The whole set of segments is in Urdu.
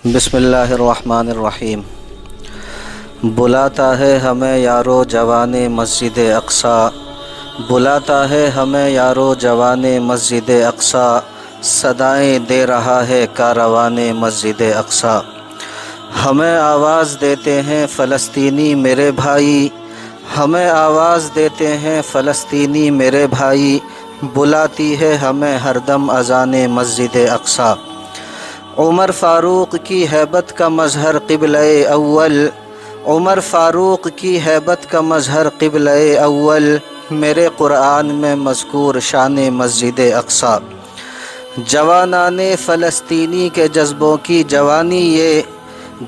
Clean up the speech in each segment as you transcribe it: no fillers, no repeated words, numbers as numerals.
بسم اللہ الرحمن الرحیم۔ بلاتا ہے ہمیں یارو جوان مسجد اقصیٰ، بلاتا ہے ہمیں یارو جوان مسجد اقصیٰ، صدائیں دے رہا ہے کاروان مسجد اقصیٰ۔ ہمیں آواز دیتے ہیں فلسطینی میرے بھائی، ہمیں آواز دیتے ہیں فلسطینی میرے بھائی، بلاتی ہے ہمیں ہر دم اذان مسجد اقصیٰ۔ عمر فاروق کی ہیبت کا مظہر قبلہ اول، عمر فاروق کی ہیبت کا مظہر قبلہ اول، میرے قرآن میں مذکور شان مسجد اقصیٰ۔ جوانان فلسطینی کے جذبوں کی جوانی یہ،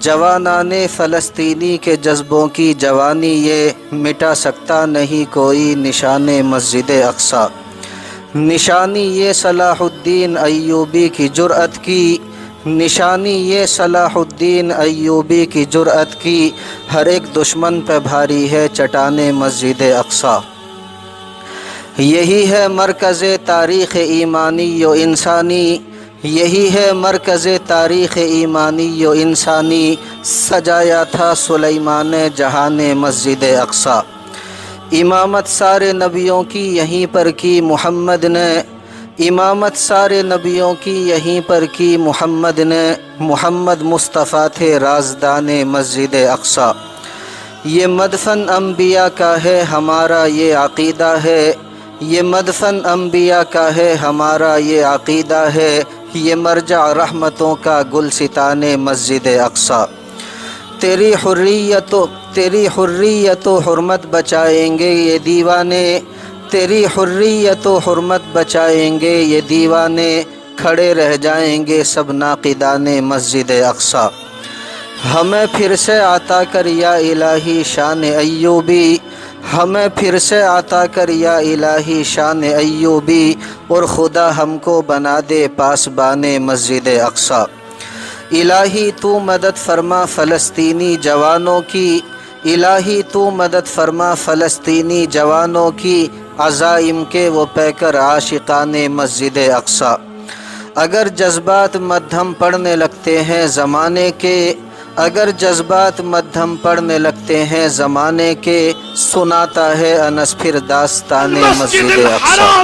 جوانان فلسطینی کے جذبوں کی جوانی یہ، مٹا سکتا نہیں کوئی نشان مسجد اقصیٰ۔ نشانی یہ صلاح الدین ایوبی کی جرأت کی، نشانی یہ صلاح الدین ایوبی کی جرأت کی، ہر ایک دشمن پہ بھاری ہے چٹان مسجد اقصیٰ۔ یہی ہے مرکز تاریخ ایمانی و انسانی، یہی ہے مرکز تاریخ ایمانی و انسانی، سجایا تھا سلیمان جہان مسجد اقصیٰ۔ امامت سارے نبیوں کی یہیں پر کی محمد نے، امامت سارے نبیوں کی یہیں پر کی محمد نے، محمد مصطفیٰ تھے رازدان مسجد اقصیٰ۔ یہ مدفن انبیاء کا ہے ہمارا یہ عقیدہ ہے، یہ مدفن انبیاء کا ہے ہمارا یہ عقیدہ ہے، یہ مرجع رحمتوں کا گلستان مسجد اقصیٰ۔ تیری حریت و حرمت بچائیں گے یہ دیوانے، تیری حریت و حرمت بچائیں گے یہ دیوانے، کھڑے رہ جائیں گے سب ناقدان مسجد اقصیٰ۔ ہمیں پھر سے عطا کر یا الہی شان ایوبی، ہمیں پھر سے عطا کر یا الہی شان ایوبی، اور خدا ہم کو بنا دے پاسبان مسجد اقصیٰ۔ الہی تو مدد فرما فلسطینی جوانوں کی، الہی تو مدد فرما فلسطینی جوانوں کی، عزائم کے وہ پیکر عاشقان مسجد اقصیٰ۔ اگر جذبات مدھم پڑنے لگتے ہیں زمانے کے، اگر جذبات مدھم پڑنے لگتے ہیں زمانے کے، سناتا ہے انس پھر داستان مسجد اقصیٰ۔